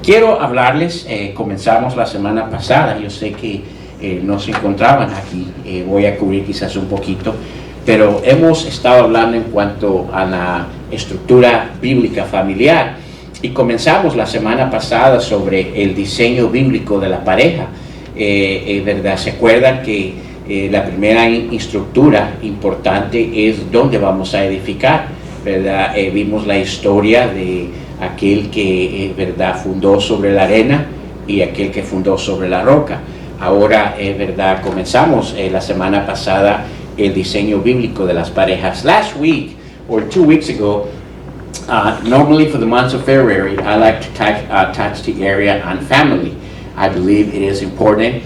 Quiero hablarles, comenzamos la semana pasada, yo sé que no se encontraban aquí, voy a cubrir quizás un poquito, pero hemos estado hablando en cuanto a la estructura bíblica familiar y comenzamos la semana pasada sobre el diseño bíblico de la pareja. ¿Verdad? Se acuerdan que la primera estructura importante es dónde vamos a edificar, ¿verdad? Vimos la historia de aquel que ¿verdad? Fundó sobre la arena y aquel que fundó sobre la roca. Ahora, ¿verdad? Comenzamos la semana pasada el diseño bíblico de las parejas. Last week or 2 weeks ago, normally for the month of February, I like to touch the area on family. I believe it is important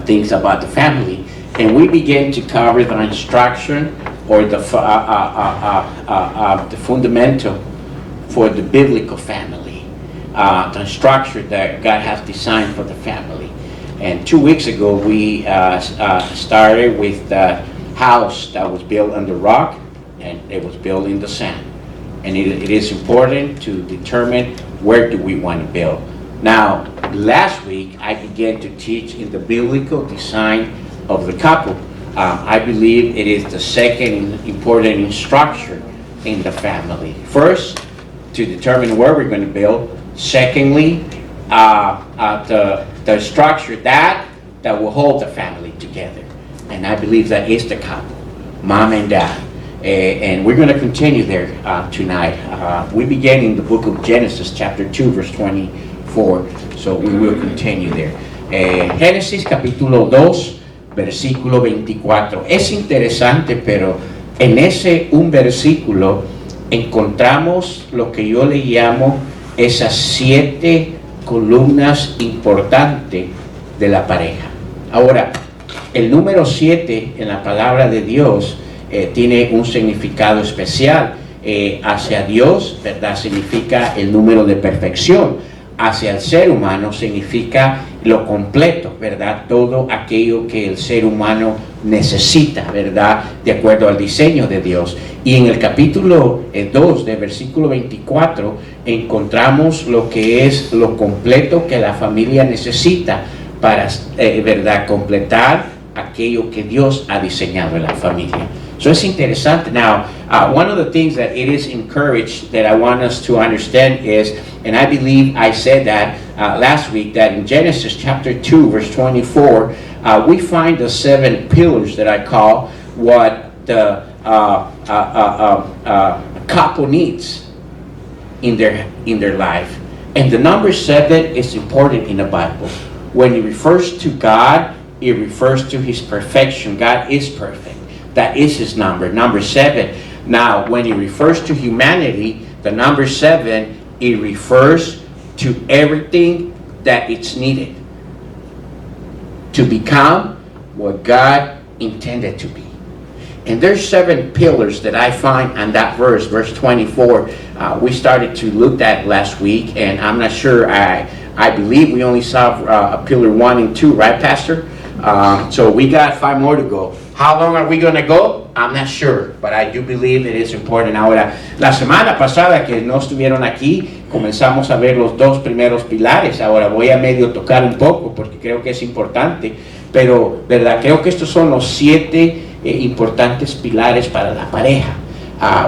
things about the family, and we begin to cover the instruction or the fundamental for the biblical family, the structure that God has designed for the family. And 2 weeks ago, we started with the house that was built on the rock, and it was built in the sand. And it is important to determine where do we want to build. Now, last week, I began to teach in the biblical design of the couple. I believe it is the second important instruction in the family. First, to determine where we're going to build. Secondly, the structure that will hold the family together. And I believe that is the couple, mom and dad. And we're going to continue there tonight. We began in the book of Genesis, chapter 2, verse 24. So we will continue there. Génesis capítulo 2, versículo 24. Es interesante, pero en ese un versículo encontramos lo que yo le llamo esas 7 columnas importantes de la pareja. Ahora, el número 7 en la palabra de Dios tiene un significado especial. Hacia Dios, ¿verdad? Significa el número de perfección. Hacia el ser humano significa lo completo, ¿verdad? Todo aquello que el ser humano necesita, ¿verdad? De acuerdo al diseño de Dios. Y en el capítulo 2 del versículo 24 encontramos lo que es lo completo que la familia necesita para, ¿verdad? Completar aquello que Dios ha diseñado en la familia. So it's interesante. Now, one of the things that it is encouraged that I want us to understand is, and I believe I said that last week, that in Genesis chapter 2, verse 24, we find the 7 pillars that I call what the couple needs in their life. And the number 7 is important in the Bible. When it refers to God, it refers to His perfection. God is perfect. That is His number 7. Now, when it refers to humanity, the number 7, it refers to everything that it's needed to become what God intended to be. And there's 7 pillars that I find on that verse 24. We started to look at last week, and I'm not sure, I believe we only saw a pillar 1 and 2, right, Pastor? So we got 5 more to go. How long are we going to go? I'm not sure, but I do believe it is important. Ahora, la semana pasada que no estuvieron aquí, comenzamos a ver los 2 primeros pilares. Ahora voy a medio tocar un poco porque creo que es importante, pero verdad, creo que estos son los 7 importantes pilares para la pareja.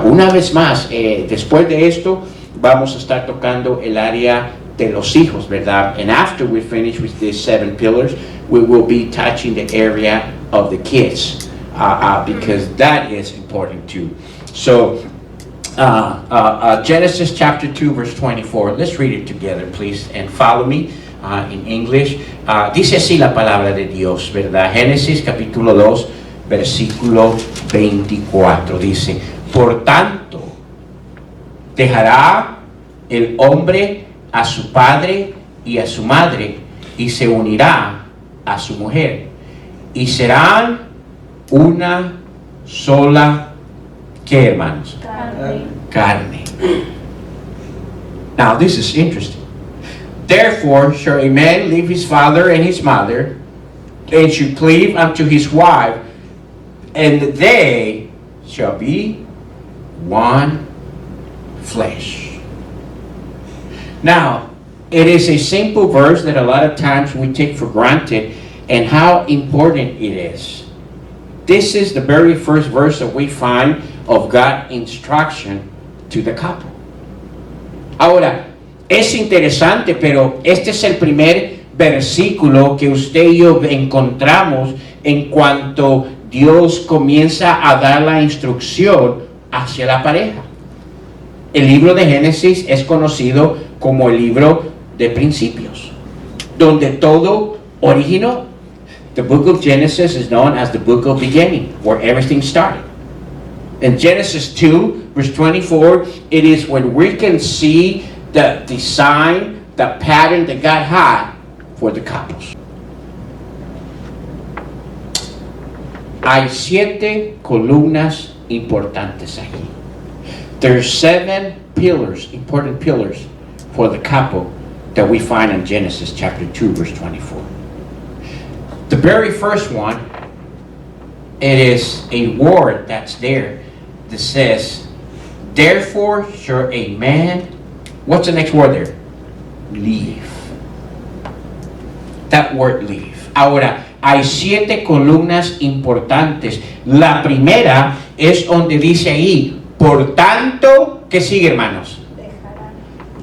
Una vez más, después de esto, vamos a estar tocando el área de los hijos, ¿verdad? And after we finish with these 7 pillars, we will be touching the area of the kids, because that is important too. So, Genesis chapter 2, verse 24. Let's read it together, please, and follow me in English. Dice así la palabra de Dios, ¿verdad? Génesis capítulo 2, versículo 24. Dice, por tanto, dejará el hombre a su padre y a su madre, y se unirá a su mujer, y serán una sola, ¿qué, hermanos? Carne. Now this is interesting. Therefore shall a man leave his father and his mother, and shall cleave unto his wife, and they shall be one flesh. Now, it is a simple verse that a lot of times we take for granted, and how important it is. This is the very first verse that we find of God's instruction to the couple. Ahora, es interesante, pero este es el primer versículo que usted y yo encontramos en cuanto Dios comienza a dar la instrucción hacia la pareja. El libro de Génesis es conocido como el libro de principios, donde todo originó. The book of Genesis is known as the book of beginning, where everything started. In Genesis 2, verse 24, it is when we can see the design, the pattern that God had for the couples. Hay 7 columnas importantes aquí. There's 7 pillars, important pillars for the couple that we find in Genesis chapter 2, verse 24. The very first one, it is a word that's there that says, therefore shall a man, what's the next word there? Leave. That word leave. Ahora, hay 7 columnas importantes. La primera es donde dice ahí, por tanto, ¿qué sigue, hermanos?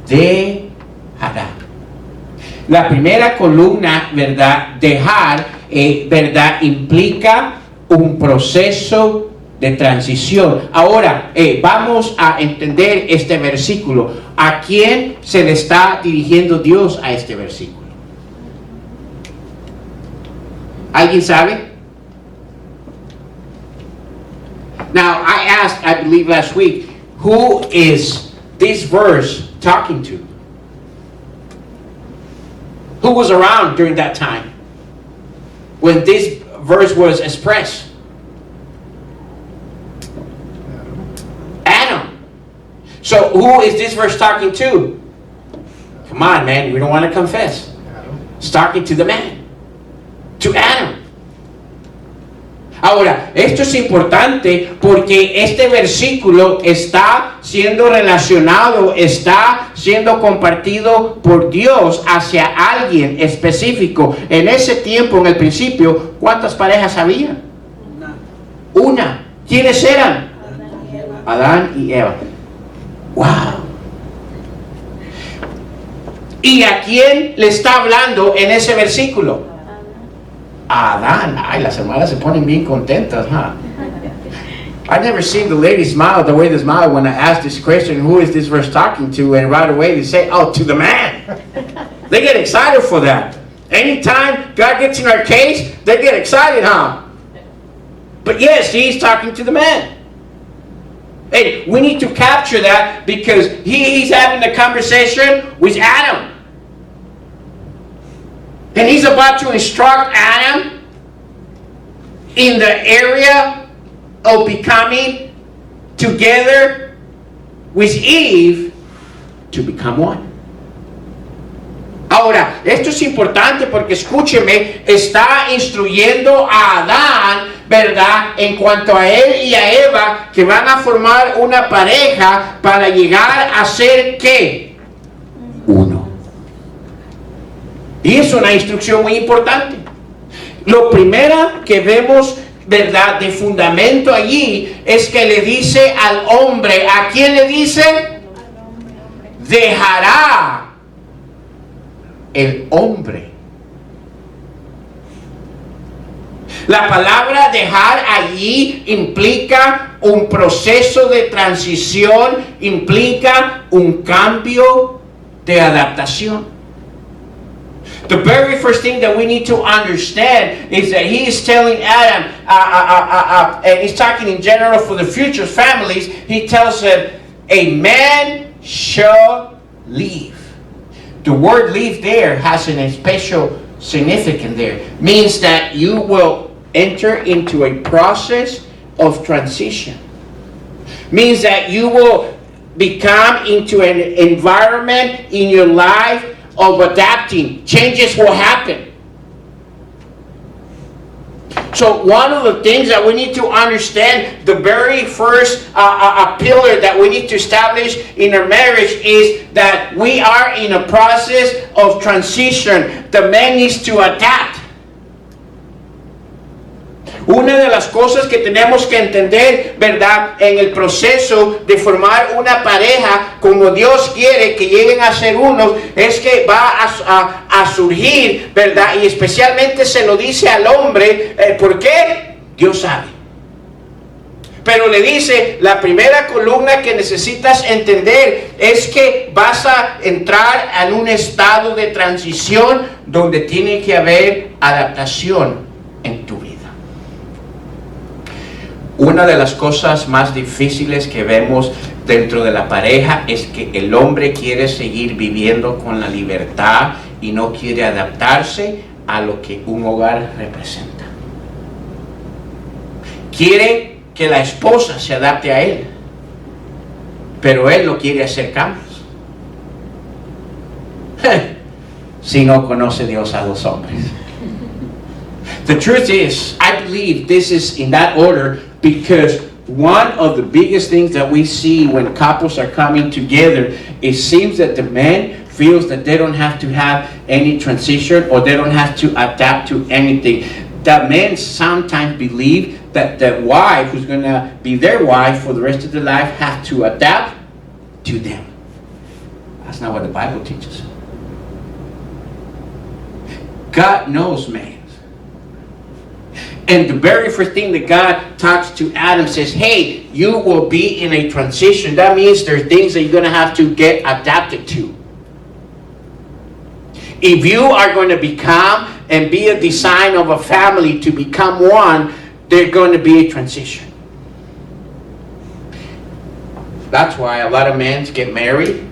Dejará. La primera columna, ¿verdad? Dejar, ¿verdad? Implica un proceso de transición. Ahora, vamos a entender este versículo. ¿A quién se le está dirigiendo Dios a este versículo? ¿Alguien sabe? Now, I asked, I believe last week, who is this verse talking to? Who was around during that time when this verse was expressed? Adam. So who is this verse talking to? Come on, man, we don't want to confess. It's talking to the man, to Adam. Ahora, esto es importante porque este versículo está siendo relacionado, está siendo compartido por Dios hacia alguien específico. En ese tiempo, en el principio, ¿cuántas parejas había? Una. ¿Quiénes eran? Adán y Eva. ¡Wow! ¿Y a quién le está hablando en ese versículo? A Adán. Ay, las hermanas se ponen bien contentas, huh? I've never seen the ladies smile the way they smile when I ask this question, who is this verse talking to? And right away they say, oh, to the man. They get excited for that. Anytime God gets in our case, they get excited, huh? But yes, he's talking to the man. Hey, we need to capture that because he's having a conversation with Adam. And he's about to instruct Adam in the area of becoming together with Eve to become one. Ahora, esto es importante porque escúcheme, está instruyendo a Adán, ¿verdad? En cuanto a él y a Eva, que van a formar una pareja para llegar a ser ¿qué? Uno. Y es una instrucción muy importante. Lo primero que vemos, ¿verdad?, de fundamento allí es que le dice al hombre, ¿a quién le dice? Dejará el hombre. La palabra dejar allí implica un proceso de transición, implica un cambio de adaptación. The very first thing that we need to understand is that he is telling Adam, and he's talking in general for the future families, he tells him, a man shall leave. The word leave there has a special significance there. Means that you will enter into a process of transition. Means that you will become into an environment in your life of adapting. Changes will happen. So one of the things that we need to understand, the very first pillar that we need to establish in our marriage is that we are in a process of transition. The man needs to adapt. Una de las cosas que tenemos que entender, ¿verdad? En el proceso de formar una pareja como Dios quiere que lleguen a ser unos, es que va a surgir, ¿verdad? Y especialmente se lo dice al hombre, ¿por qué? Dios sabe. Pero le dice, la primera columna que necesitas entender es que vas a entrar en un estado de transición donde tiene que haber adaptación en tu vida. Una de las cosas más difíciles que vemos dentro de la pareja es que el hombre quiere seguir viviendo con la libertad y no quiere adaptarse a lo que un hogar representa. Quiere que la esposa se adapte a él, pero él no quiere hacer cambios. Si no conoce Dios a los hombres. The truth is, I believe this is in that order because one of the biggest things that we see when couples are coming together, it seems that the man feels that they don't have to have any transition or they don't have to adapt to anything. The men sometimes believe that the wife who's going to be their wife for the rest of their life have to adapt to them. That's not what the Bible teaches. God knows man. And the very first thing that God talks to Adam says, hey, you will be in a transition. That means there are things that you're going to have to get adapted to. If you are going to become and be a design of a family to become one, there's going to be a transition. That's why a lot of men get married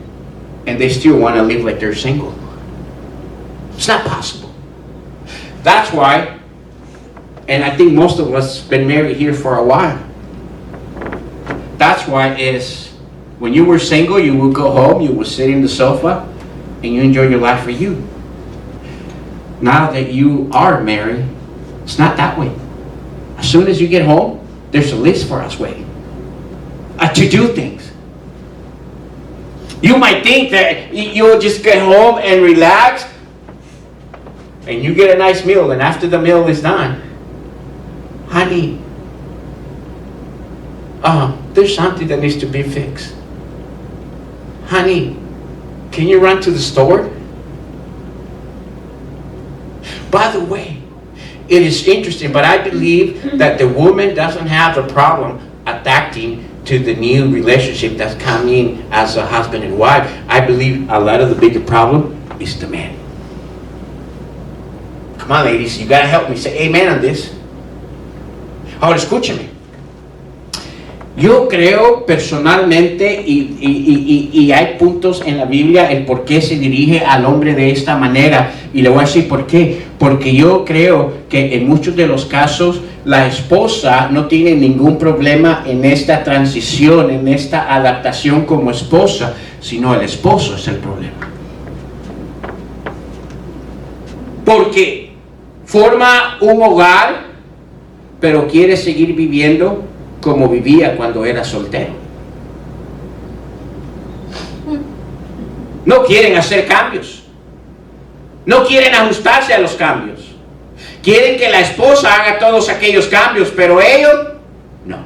and they still want to live like they're single. It's not possible. That's why, and I think most of us been married here for a while. That's why is when you were single, you would go home, you would sit in the sofa, and you enjoy your life for you. Now that you are married, it's not that way. As soon as you get home, there's a list for us waiting to do things. You might think that you'll just get home and relax, and you get a nice meal, and after the meal is done, honey, there's something that needs to be fixed. Honey, can you run to the store? By the way, it is interesting, but I believe that the woman doesn't have a problem adapting to the new relationship that's coming as a husband and wife. I believe a lot of the bigger problem is the man. Come on, ladies, you gotta help me. Say amen on this. Ahora escúcheme. Yo creo personalmente, y hay puntos en la Biblia, el por qué se dirige al hombre de esta manera. Y le voy a decir por qué. Porque yo creo que en muchos de los casos la esposa no tiene ningún problema en esta transición, en esta adaptación como esposa, sino el esposo es el problema. Porque forma un hogar, pero quiere seguir viviendo como vivía cuando era soltero. No quieren hacer cambios. No quieren ajustarse a los cambios. Quieren que la esposa haga todos aquellos cambios, pero ellos no.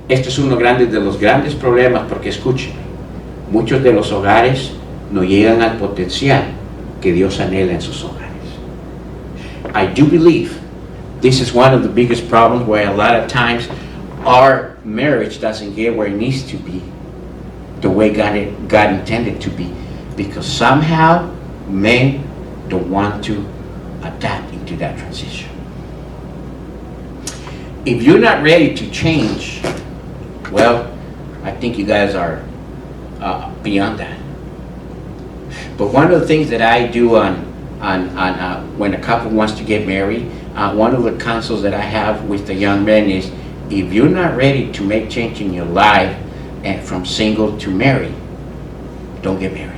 Este es uno de los grandes problemas, porque escúchenme, muchos de los hogares no llegan al potencial que Dios anhela en sus hogares. I do believe this is one of the biggest problems where a lot of times our marriage doesn't get where it needs to be, the way God intended to be, because somehow men don't want to adapt into that transition. If you're not ready to change, well, I think you guys are beyond that. But one of the things that I do on when a couple wants to get married, one of the counsels that I have with the young men is, if you're not ready to make change in your life and from single to married, don't get married.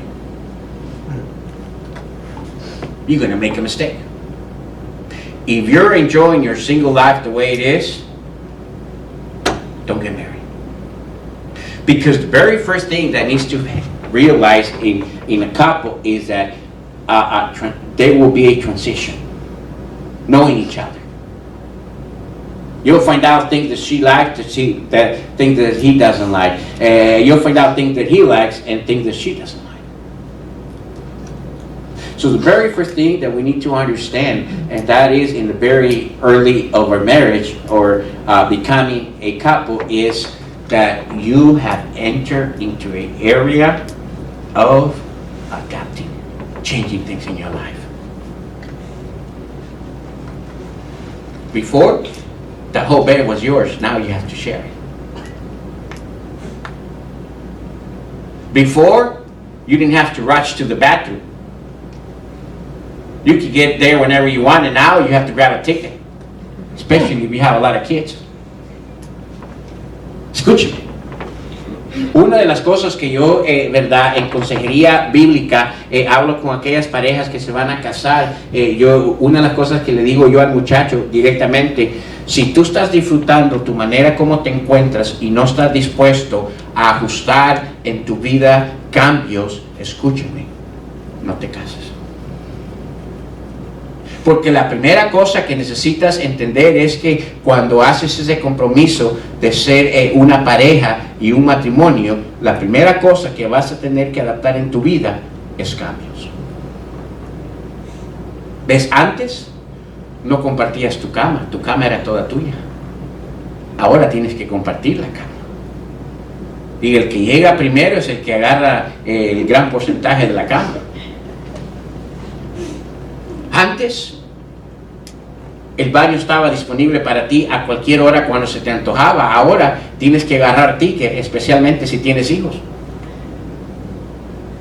You're going to make a mistake. If you're enjoying your single life the way it is, don't get married. Because the very first thing that needs to realize in a couple is that there will be a transition, knowing each other. You'll find out things that she likes, things that he doesn't like. You'll find out things that he likes and things that she doesn't like. So the very first thing that we need to understand, and that is in the very early of our marriage or becoming a couple, is that you have entered into an area of adapting, changing things in your life. Before, the whole bed was yours. Now you have to share it. Before, you didn't have to rush to the bathroom. You could get there whenever you want, and now you have to grab a ticket, especially if you have a lot of kids. Escúcheme. Una de las cosas que yo, verdad, en consejería bíblica, hablo con aquellas parejas que se van a casar, una de las cosas que le digo yo al muchacho directamente, si tú estás disfrutando tu manera como te encuentras y no estás dispuesto a ajustar en tu vida cambios, escúchame, no te cases. Porque la primera cosa que necesitas entender es que cuando haces ese compromiso de ser una pareja y un matrimonio, la primera cosa que vas a tener que adaptar en tu vida es cambios. ¿Ves? Antes no compartías tu cama era toda tuya. Ahora tienes que compartir la cama. Y el que llega primero es el que agarra el gran porcentaje de la cama. Antes, el baño estaba disponible para ti a cualquier hora cuando se te antojaba. Ahora tienes que agarrar ticket, especialmente si tienes hijos.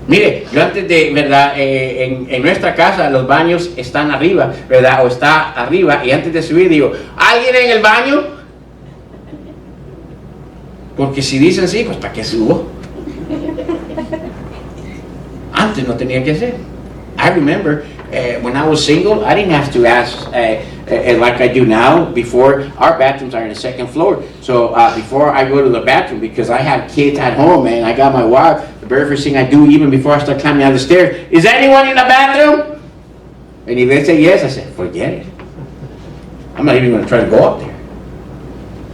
Mire, yo antes de, ¿verdad? En nuestra casa los baños están arriba, ¿verdad? O está arriba, y antes de subir digo, ¿alguien en el baño? Porque si dicen sí, pues ¿para qué subo? Antes no tenía que hacer. I remember when I was single, I didn't have to ask like I do now. Before, our bathrooms are in the second floor. So before I go to the bathroom, because I have kids at home and I got my wife, the very first thing I do, even before I start climbing down the stairs, is anyone in the bathroom? And if they say yes, I say, forget it. I'm not even going to try to go up there.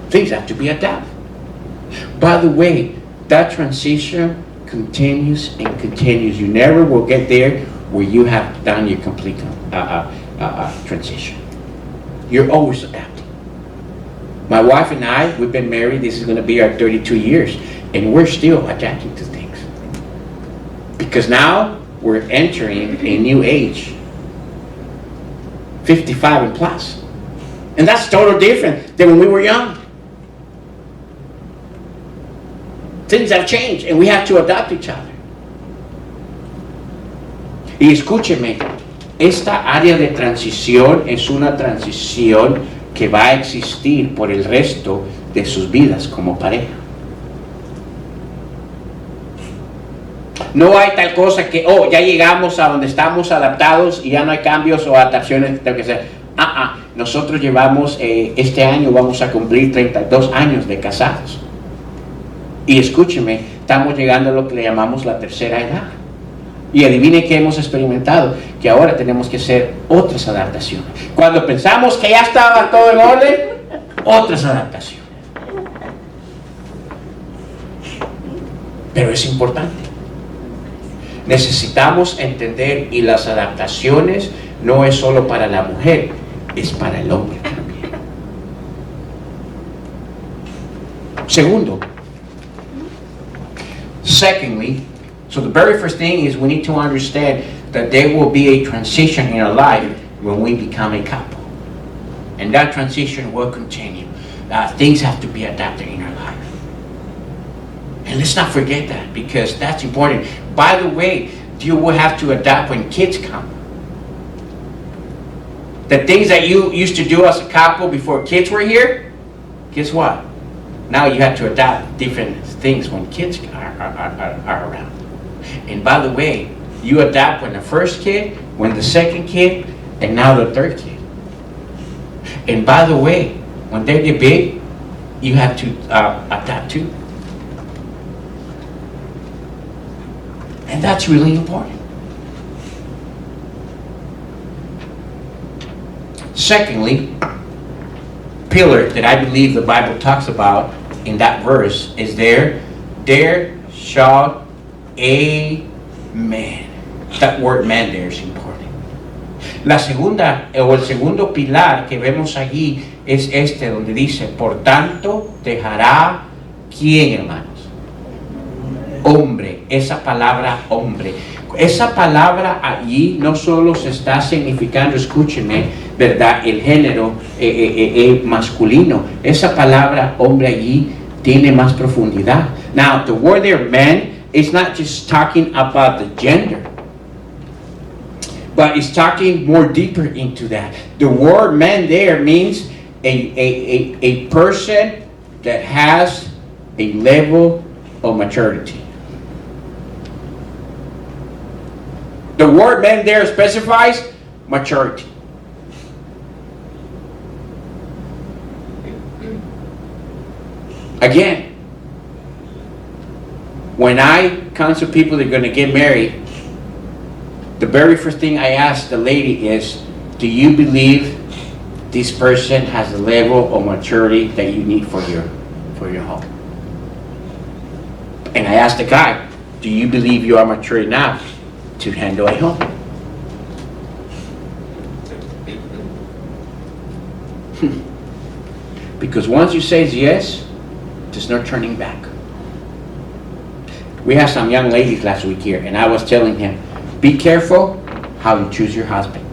Things have to be adapted. By the way, that transition continues and continues. You never will get there where you have done your complete transition. You're always adapting. My wife and I, we've been married, this is going to be our 32 years, and we're still adapting to things. Because now we're entering a new age, 55 and plus. And that's totally different than when we were young. Things have changed, and we have to adapt each other. Y escúcheme, esta área de transición es una transición que va a existir por el resto de sus vidas como pareja. No hay tal cosa que, ya llegamos a donde estamos adaptados y ya no hay cambios o adaptaciones, lo que sea. Nosotros llevamos, este año vamos a cumplir 32 años de casados. Y escúcheme, estamos llegando a lo que le llamamos la tercera edad. Y adivine qué hemos experimentado, que ahora tenemos que hacer otras adaptaciones. Cuando pensamos que ya estaba todo en orden, otras adaptaciones. Pero es importante. Necesitamos entender, y las adaptaciones no es solo para la mujer, es para el hombre también. Segundo, secondly, so the very first thing is we need to understand that there will be a transition in our life when we become a couple. And that transition will continue. Things have to be adapted in our life. And let's not forget that, because that's important. By the way, you will have to adapt when kids come. The things that you used to do as a couple before kids were here, guess what? Now you have to adapt different things when kids are around. And by the way, you adapt when the first kid, when the second kid, and now the third kid. And by the way, when they get big, you have to adapt too. And that's really important. Secondly, pillar that I believe the Bible talks about in that verse is there shall a man. That word man there is important. La segunda o el segundo pilar que vemos allí es este donde dice, por tanto dejará ¿quién, hermanos? Hombre, esa palabra hombre. Esa palabra allí no solo se está significando, escúchenme, ¿verdad? El género masculino. Esa palabra hombre allí tiene más profundidad. Now, the word there, man, is not just talking about the gender, but it's talking more deeper into that. The word man there means a person that has a level of maturity. The word man there specifies maturity. Again, when I counsel people that are going to get married, the very first thing I ask the lady is, do you believe this person has the level of maturity that you need for your home? And I ask the guy, do you believe you are mature enough to handle a home? Because once you say yes, there's no turning back. We had some young ladies last week here, and I was telling him, be careful how you choose your husband.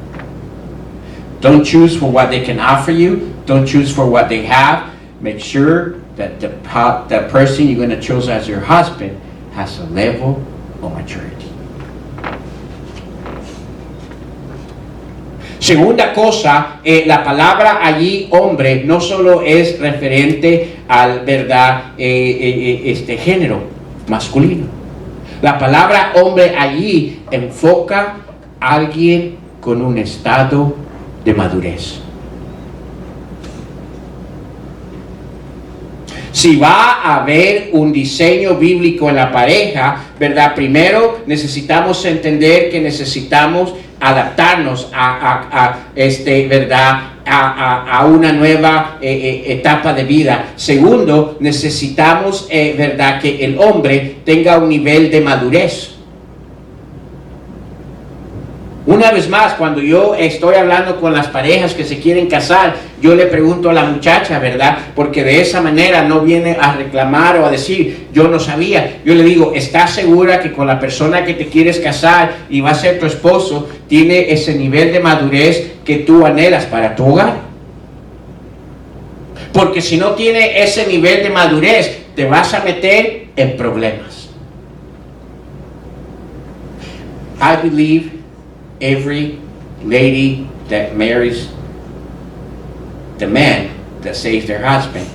Don't choose for what they can offer you. Don't choose for what they have. Make sure that the person you're going to choose as your husband has a level of maturity. Segunda cosa, la palabra allí, hombre, no solo es referente al, verdad, este género masculino. La palabra hombre allí enfoca a alguien con un estado de madurez. Si va a haber un diseño bíblico en la pareja, ¿verdad? Primero necesitamos entender que necesitamos adaptarnos ¿verdad? A una nueva etapa de vida. Segundo, necesitamos, ¿verdad? Que el hombre tenga un nivel de madurez. Una vez más, cuando yo estoy hablando con las parejas que se quieren casar, yo le pregunto a la muchacha, ¿verdad? Porque de esa manera no viene a reclamar o a decir, yo no sabía. Yo le digo, ¿estás segura que con la persona que te quieres casar y va a ser tu esposo, tiene ese nivel de madurez que tú anhelas para tu hogar? Porque si no tiene ese nivel de madurez, te vas a meter en problemas. I believe every lady that marries the man that saves their husband,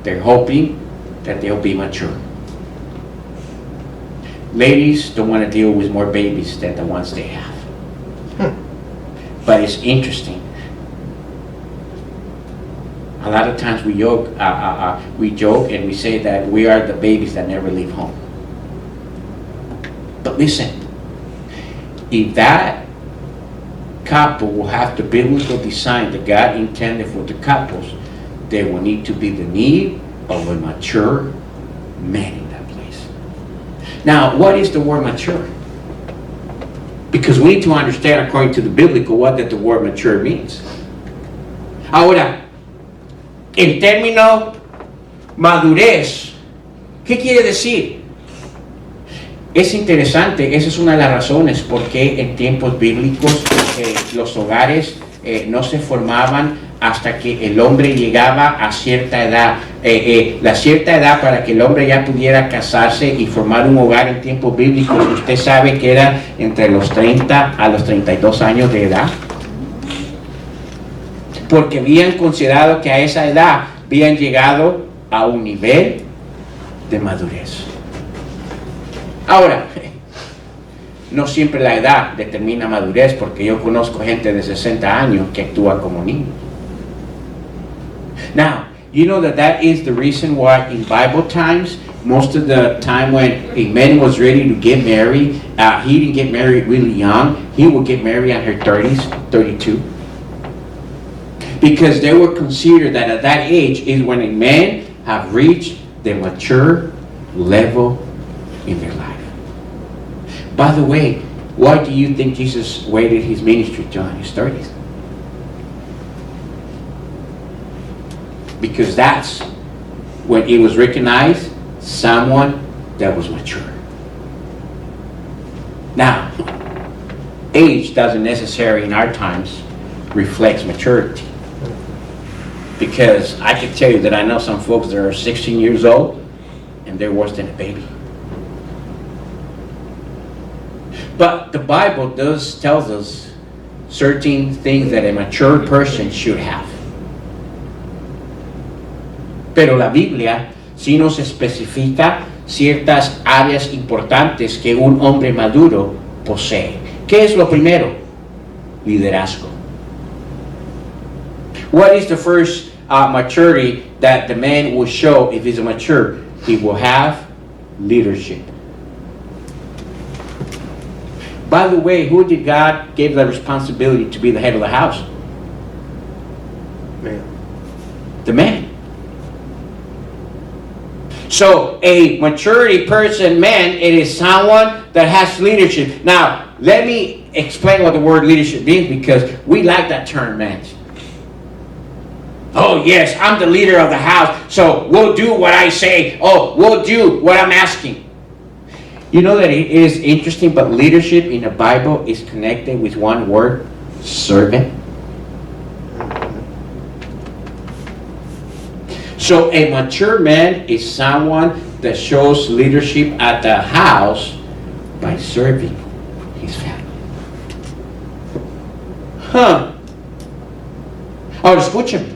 they're hoping that they'll be mature. Ladies don't want to deal with more babies than the ones they have. But it's interesting. A lot of times we joke and we say that we are the babies that never leave home. But listen, if that couple will have the biblical design that God intended for the couples, there will need to be the need of a mature man in that place. Now, what is the word mature? Because we need to understand, according to the biblical, what that the word mature means. Ahora, en término madurez, ¿qué quiere decir? Es interesante, esa es una de las razones por qué en tiempos bíblicos los hogares no se formaban hasta que el hombre llegaba a cierta edad. La cierta edad para que el hombre ya pudiera casarse y formar un hogar en tiempos bíblicos, usted sabe que era entre los 30 a los 32 años de edad. Porque habían considerado que a esa edad habían llegado a un nivel de madurez. Ahora, no siempre la edad determina madurez, porque yo conozco gente de 60 años que actúa como niños. Now, you know that is the reason why in Bible times, most of the time when a man was ready to get married, he didn't get married really young. He would get married at her 30s, 32. Because they would consider that at that age is when a man have reached the mature level in their life. By the way, why do you think Jesus waited his ministry till his 30s? Because that's when it was recognized someone that was mature. Now, age doesn't necessarily in our times reflects maturity. Because I can tell you that I know some folks that are 16 years old and they're worse than a baby. But the Bible tells us certain things that a mature person should have. Pero la Biblia sí nos especifica ciertas áreas importantes que un hombre maduro posee. ¿Qué es lo primero? Liderazgo. What is the first maturity that the man will show if he's mature? He will have leadership. By the way, who did God give the responsibility to be the head of the house? Man. The man. So a maturity person, man, it is someone that has leadership. Now, let me explain what the word leadership means, because we like that term, man. Oh, yes, I'm the leader of the house, so we'll do what I say. Oh, we'll do what I'm asking. You know that it is interesting, but leadership in the Bible is connected with one word, servant. So a mature man is someone that shows leadership at the house by serving his family. Ahora escúchame.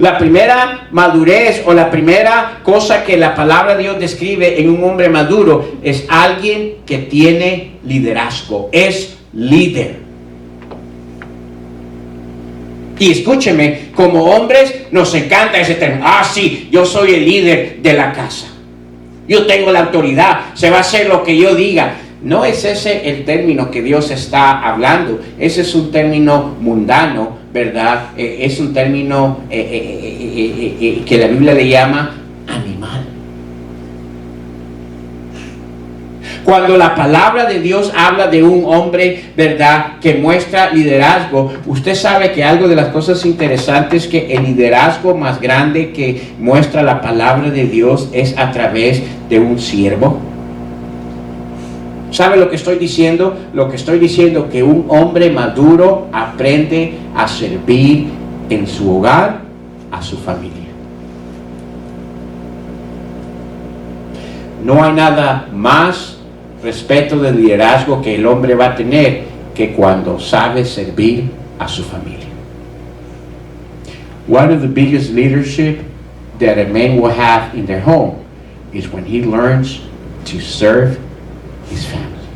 La primera madurez o la primera cosa que la palabra de Dios describe en un hombre maduro es alguien que tiene liderazgo, es líder. Y escúcheme, como hombres nos encanta ese término. Ah, sí, yo soy el líder de la casa. Yo tengo la autoridad, se va a hacer lo que yo diga. No es ese el término que Dios está hablando. Ese es un término mundano, ¿verdad? Es un término que la Biblia le llama animal. Cuando la palabra de Dios habla de un hombre, ¿verdad?, que muestra liderazgo, usted sabe que algo de las cosas interesantes que el liderazgo más grande que muestra la palabra de Dios es a través de un siervo. ¿Sabe lo que estoy diciendo? Lo que estoy diciendo que un hombre maduro aprende a servir en su hogar a su familia. No hay nada más respeto del liderazgo que el hombre va a tener que cuando sabe servir a su familia. One of the biggest leadership that a man will have in their home is when he learns to serve his family.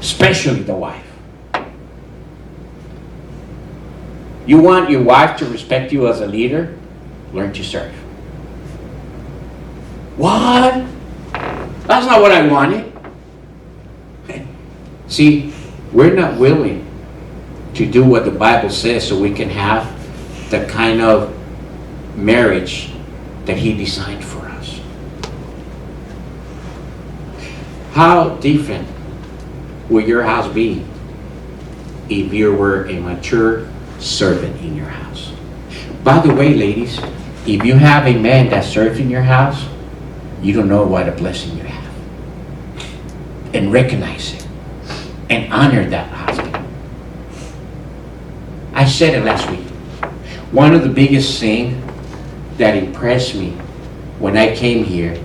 Especially the wife. You want your wife to respect you as a leader? Learn to serve. What? That's not what I wanted. See, we're not willing to do what the Bible says so we can have the kind of marriage that He designed for us. How different would your house be if you were a mature servant in your house? By the way, ladies, if you have a man that serves in your house, you don't know what a blessing you have. And recognize it. And honor that husband. I said it last week. One of the biggest things that impressed me when I came here,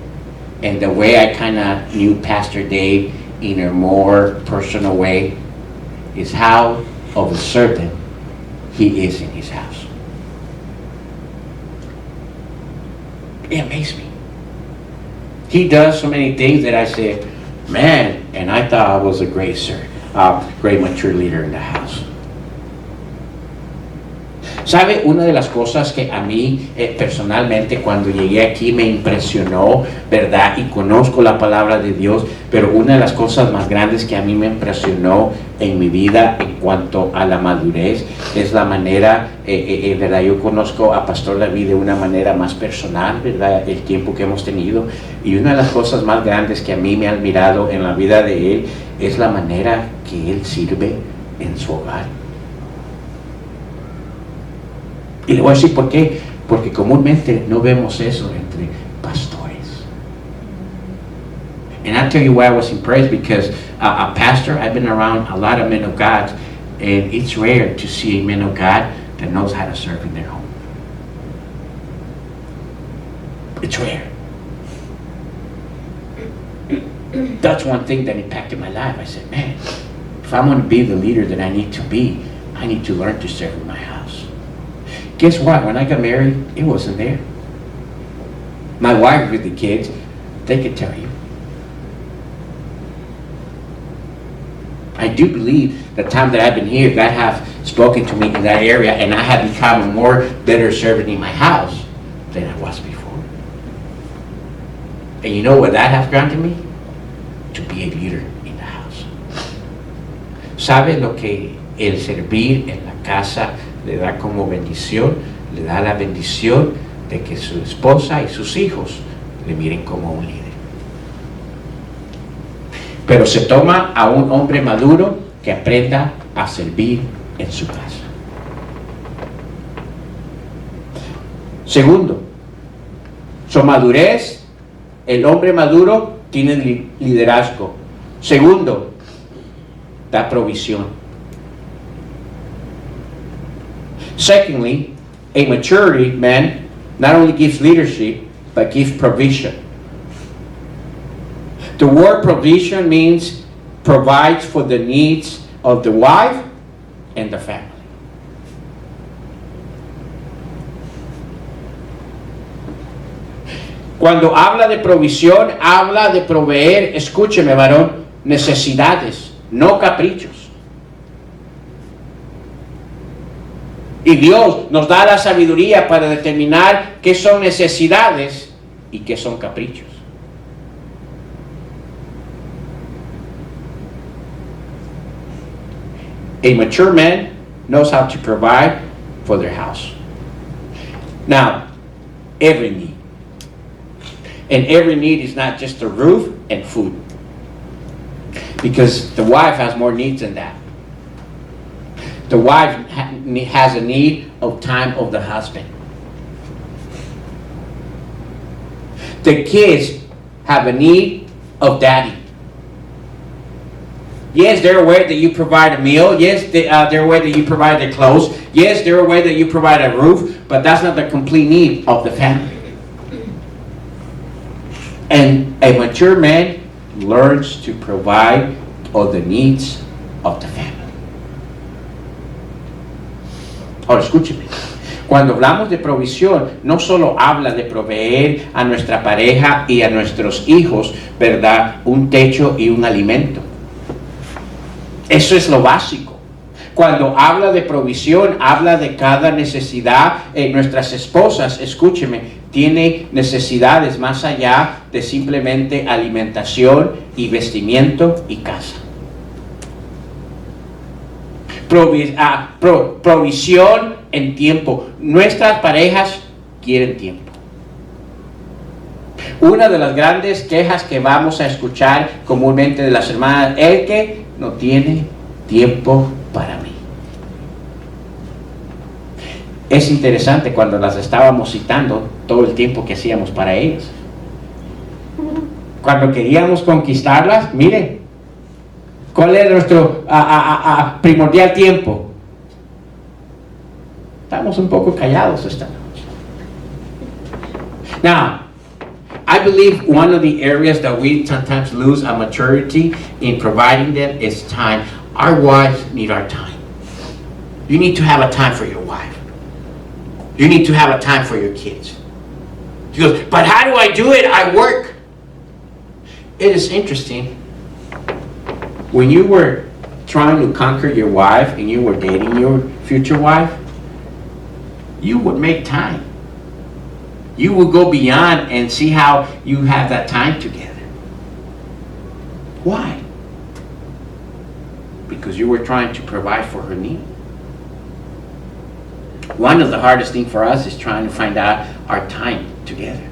and the way I kind of knew Pastor Dave in a more personal way, is how of a servant he is in his house. It amazed me. He does so many things that I said, man, and I thought I was a great mature leader in the house. ¿Sabe? Una de las cosas que a mí personalmente cuando llegué aquí me impresionó, ¿verdad? Y conozco la palabra de Dios, pero una de las cosas más grandes que a mí me impresionó en mi vida en cuanto a la madurez es la manera, ¿verdad? Yo conozco a Pastor David de una manera más personal, ¿verdad? El tiempo que hemos tenido. Y una de las cosas más grandes que a mí me ha admirado en la vida de él es la manera que él sirve en su hogar. Y le voy a decir por qué. Porque comúnmente no vemos eso entre pastores. And I'll tell you why I was impressed, because a pastor, I've been around a lot of men of God, and it's rare to see a man of God that knows how to serve in their home. It's rare. That's one thing that impacted my life. I said, man, if I'm going to be the leader that I need to be, I need to learn to serve in my house. Guess what? When I got married, it wasn't there. My wife with the kids, they could tell you. I do believe the time that I've been here, God have spoken to me in that area, and I have become a more better servant in my house than I was before. And you know what that has granted me? To be a leader in the house. ¿Sabe lo que el servir en la casa le da como bendición? Le da la bendición de que su esposa y sus hijos le miren como un líder. Pero se toma a un hombre maduro que aprenda a servir en su casa. Segundo, su madurez, el hombre maduro tiene liderazgo. Segundo, da provisión. Secondly, a maturity man not only gives leadership, but gives provision. The word provision means provides for the needs of the wife and the family. Cuando habla de provisión, habla de proveer, escúcheme varón, necesidades, no caprichos. Y Dios nos da la sabiduría para determinar qué son necesidades y qué son caprichos. A mature man knows how to provide for their house. Now, every need. And every need is not just a roof and food. Because the wife has more needs than that. The wife has a need of time of the husband. The kids have a need of daddy. Yes, they're aware that you provide a meal. Yes, they're aware that you provide their clothes. Yes, they're aware that you provide a roof, but that's not the complete need of the family. And a mature man learns to provide all the needs of the family. Ahora, escúcheme. Cuando hablamos de provisión, no solo habla de proveer a nuestra pareja y a nuestros hijos, ¿verdad? Un techo y un alimento. Eso es lo básico. Cuando habla de provisión, habla de cada necesidad. Nuestras esposas, escúcheme, tienen necesidades más allá de simplemente alimentación y vestimiento y casa. Provisión en tiempo. Nuestras parejas quieren tiempo. Una de las grandes quejas que vamos a escuchar comúnmente de las hermanas es que no tiene tiempo para mí. Es interesante cuando las estábamos citando todo el tiempo que hacíamos para ellas. Cuando queríamos conquistarlas, miren, ¿cuál es nuestro primordial tiempo? Estamos un poco callados esta noche. Now, I believe one of the areas that we sometimes lose our maturity in providing them is time. Our wives need our time. You need to have a time for your wife. You need to have a time for your kids. She goes, but how do I do it? I work. It is interesting. When you were trying to conquer your wife and you were dating your future wife, you would make time. You would go beyond and see how you have that time together. Why? Because you were trying to provide for her need. One of the hardest things for us is trying to find out our time together.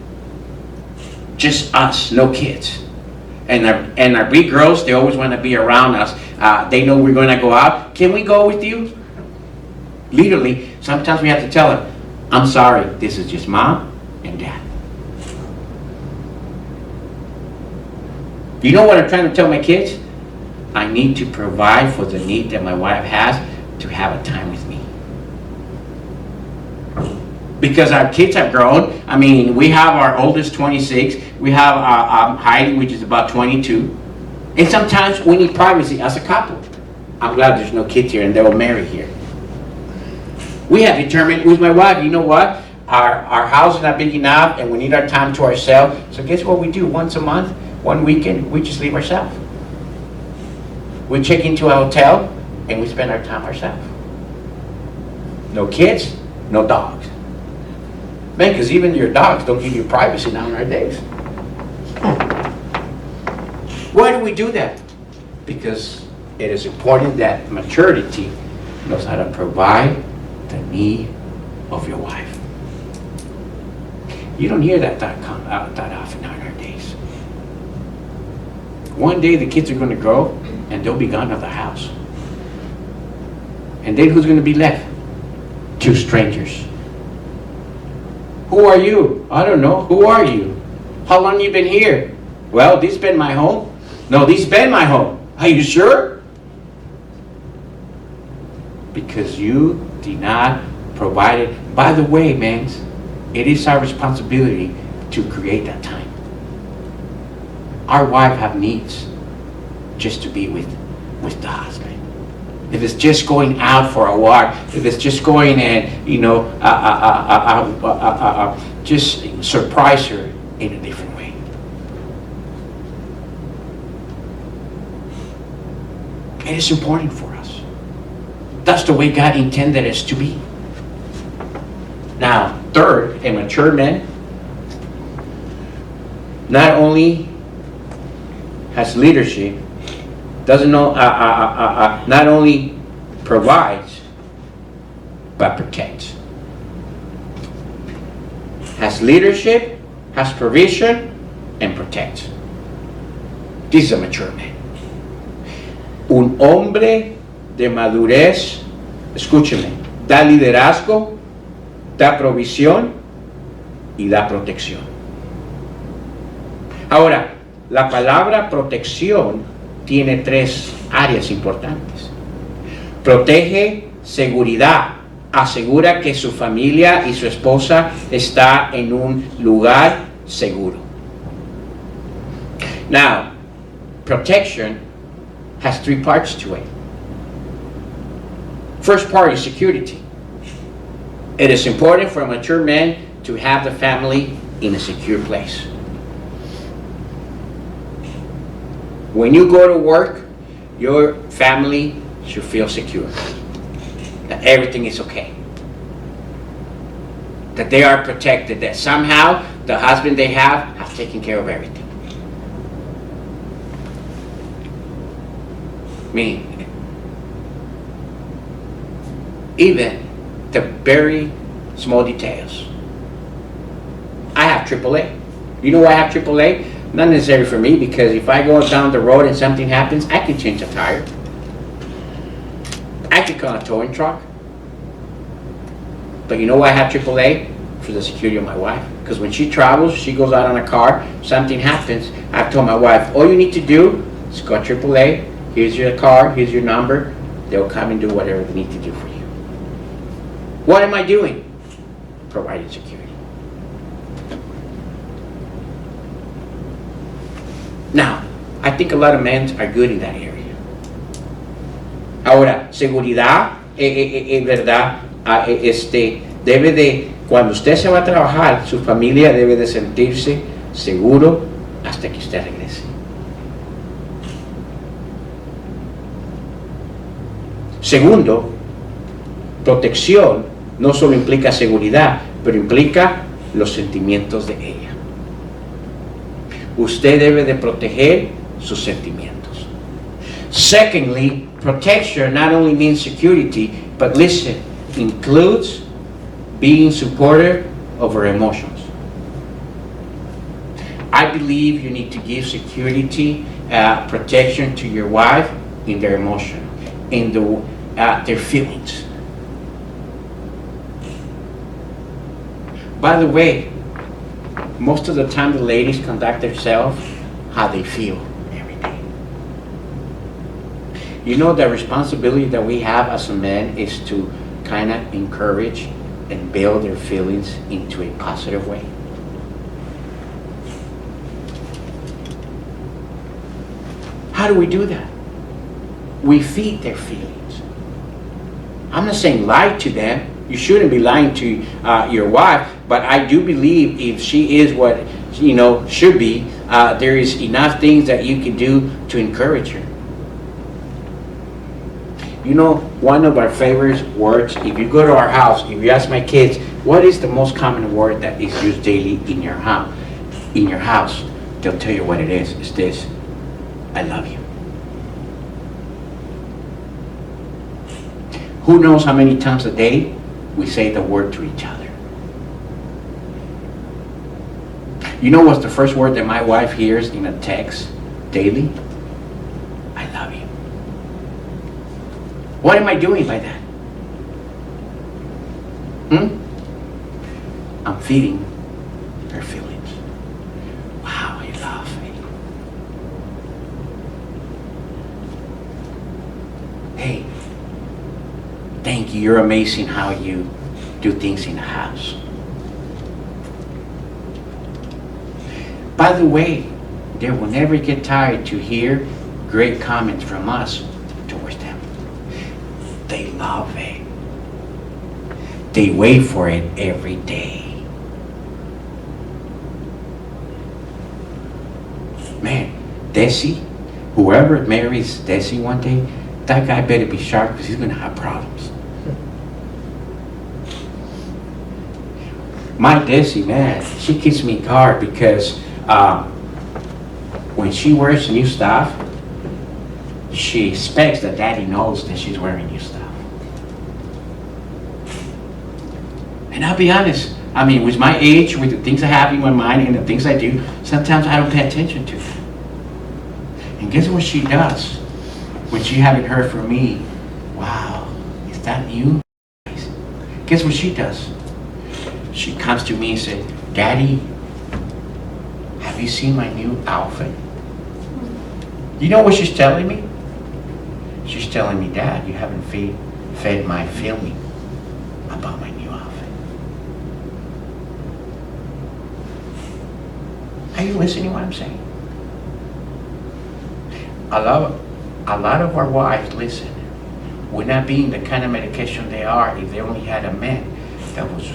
Just us, no kids. And our big girls, they always want to be around us. They know we're going to go out. Can we go with you? Literally, sometimes we have to tell them, I'm sorry, this is just mom and dad. You know what I'm trying to tell my kids? I need to provide for the need that my wife has to have a time with me. Because our kids have grown. I mean, we have our oldest 26. We have Heidi, which is about 22. And sometimes we need privacy as a couple. I'm glad there's no kids here and they will marry here. We have determined with my wife, you know what? Our house is not big enough and we need our time to ourselves. So guess what we do? Once a month, one weekend, we just leave ourselves. We check into a hotel and we spend our time ourselves. No kids, no dogs. Man, because even your dogs don't give you privacy nowadays. Why do we do that? Because it is important that maturity knows how to provide the need of your wife. You don't hear that often nowadays. One day the kids are going to grow and they'll be gone out of the house. And then who's going to be left? Two strangers. Who are you? I don't know. Who are you? How long you been here? Well, this been my home. No, this been my home. Are you sure? Because you did not provide it. By the way, man, it is our responsibility to create that time. Our wife have needs just to be with the husband. If it's just going out for a walk, if it's just going and, just surprise her in a different way. It is important for us. That's the way God intended us to be. Now, third, a mature man not only has leadership, doesn't know, not only provides, but protects. Has leadership, has provision, and protects. This is a mature man. Un hombre de madurez, escúcheme, da liderazgo, da provisión y da protección. Ahora, la palabra protección tiene tres áreas importantes. Protege seguridad, asegura que su familia y su esposa está en un lugar seguro. Now, protection has three parts to it. First part is security. It is important for a mature man to have the family in a secure place. When you go to work, your family should feel secure. That everything is okay. That they are protected. That somehow the husband they have taken care of everything. Me. Even the very small details. I have AAA. You know why I have AAA? Not necessary for me, because if I go down the road and something happens, I can change a tire. I can call a towing truck. But you know why I have AAA? For the security of my wife. Because when she travels, she goes out on a car, something happens, I've told my wife, all you need to do is call AAA, here's your car, here's your number, they'll come and do whatever they need to do for you. What am I doing? Providing security. Now, I think a lot of men are good in that area. Ahora, seguridad, es verdad, debe de, cuando usted se va a trabajar, su familia debe de sentirse seguro hasta que usted regrese. Segundo, protección no solo implica seguridad, pero implica los sentimientos de ella. Usted debe de proteger sus sentimientos. Secondly, protection not only means security, but listen, includes being supportive of her emotions. I believe you need to give security, protection to your wife in their emotion, in their feelings. By the way, most of the time the ladies conduct themselves how they feel every day. You know, the responsibility that we have as a man is to kind of encourage and build their feelings into a positive way. How do we do that? We feed their feelings. I'm not saying lie to them. You shouldn't be lying to your wife, but I do believe if she is what should be, there is enough things that you can do to encourage her. You know, one of our favorite words, if you go to our house, if you ask my kids, what is the most common word that is used daily in your house? They'll tell you what it is. It's this: I love you. Who knows how many times a day we say the word to each other? You know what's the first word that my wife hears in a text daily? I love you. What am I doing by that? I'm feeding her feelings. Wow, I love me. Hey, thank you. You're amazing how you do things in the house. By the way, they will never get tired to hear great comments from us towards them. They love it. They wait for it every day. Man, Desi, whoever marries Desi one day, that guy better be sharp because he's going to have problems. My Desi, man, she keeps me guard because when she wears new stuff, she expects that daddy knows that she's wearing new stuff. And I'll be honest, I mean, with my age, with the things I have in my mind and the things I do, sometimes I don't pay attention to that. And guess what she does when she haven't heard from me? Wow, is that new? Guess what she does? She comes to me and says, Daddy, have you seen my new outfit? You know what she's telling me? She's telling me, Dad, you haven't fed my feeling about my new outfit. Are you listening to what I'm saying? A lot of our wives listen. Would not be in the kind of medication they are if they only had a man that was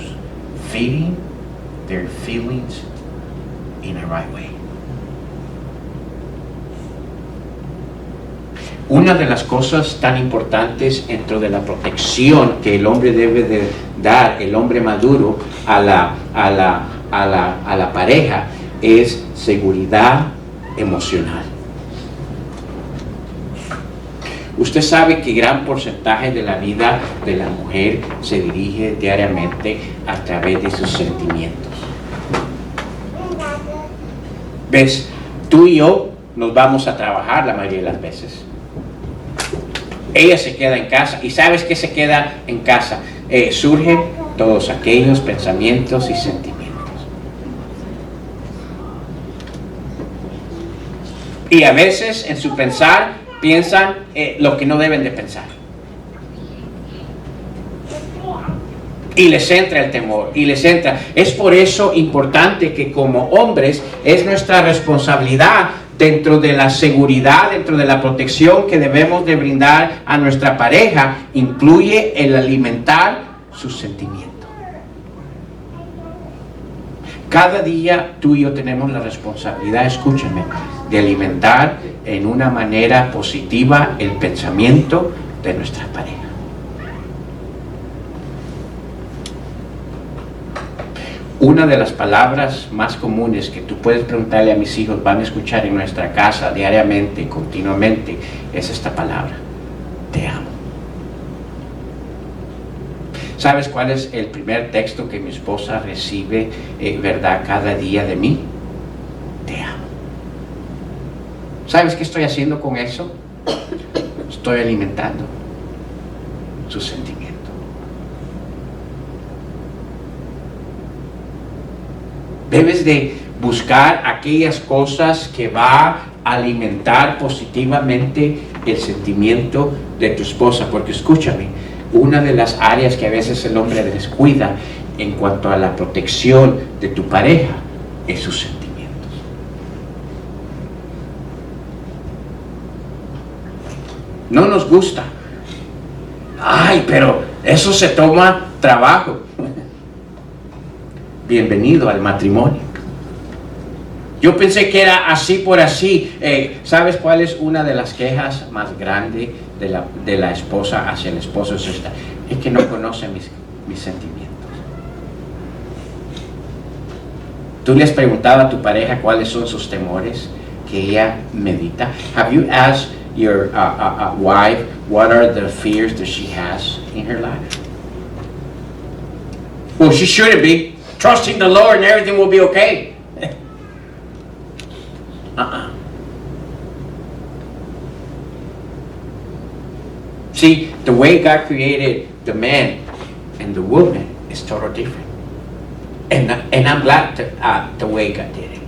feeding their feelings in the right way. Una de las cosas tan importantes dentro de la protección que el hombre debe de dar, el hombre maduro, a la pareja, es seguridad emocional. Usted sabe que gran porcentaje de la vida de la mujer se dirige diariamente a través de sus sentimientos. ¿Ves? Tú y yo nos vamos a trabajar la mayoría de las veces. Ella se queda en casa. ¿Y sabes qué se queda en casa? Surgen todos aquellos pensamientos y sentimientos. Y a veces en su pensar piensan lo que no deben de pensar. Y les entra el temor, y les entra. Es por eso importante que como hombres es nuestra responsabilidad dentro de la seguridad, dentro de la protección que debemos de brindar a nuestra pareja, incluye el alimentar sus sentimientos. Cada día tú y yo tenemos la responsabilidad, escúchenme, de alimentar en una manera positiva el pensamiento de nuestra pareja. Una de las palabras más comunes que tú puedes preguntarle a mis hijos, van a escuchar en nuestra casa diariamente, continuamente, es esta palabra: te amo. ¿Sabes cuál es el primer texto que mi esposa recibe, verdad, cada día de mí? Te amo. ¿Sabes qué estoy haciendo con eso? Estoy alimentando su sentimiento. Debes de buscar aquellas cosas que va a alimentar positivamente el sentimiento de tu esposa, porque escúchame, una de las áreas que a veces el hombre descuida en cuanto a la protección de tu pareja es sus sentimientos. No nos gusta. Ay, pero eso se toma trabajo. Bienvenido al matrimonio. Yo pensé que era así por así. ¿Sabes cuál es una de las quejas más grandes de la esposa hacia el esposo? Es esta: es que no conoce mis sentimientos. ¿Tú le has preguntado a tu pareja cuáles son sus temores que ella medita? Have you asked your wife what are the fears that she has in her life? Well, she shouldn't be. Trusting the Lord and everything will be okay. See, the way God created the man and the woman is totally different. And I'm glad the way God did it.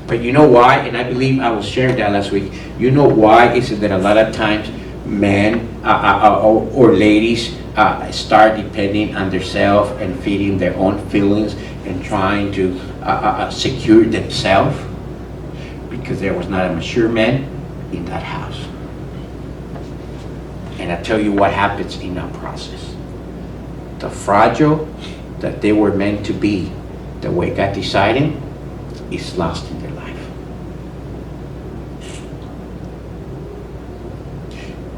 But you know why? And I believe I was sharing that last week. You know why is it that a lot of times men or ladies start depending on themselves and feeding their own feelings and trying to secure themselves? Because there was not a mature man in that house. And I tell you what happens in that process. The fragile that they were meant to be, the way God decided, is lost in their life.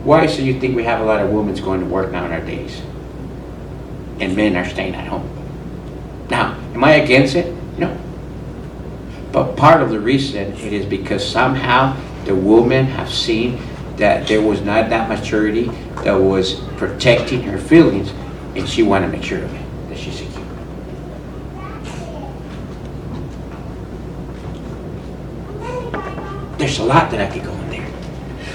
Why so you think we have a lot of women going to work nowadays and men are staying at home? Now, am I against it? No. But part of the reason it is because somehow the women have seen that there was not that maturity that was protecting her feelings, and she wanted to make sure of it, that she's secure. There's a lot that I could go in there.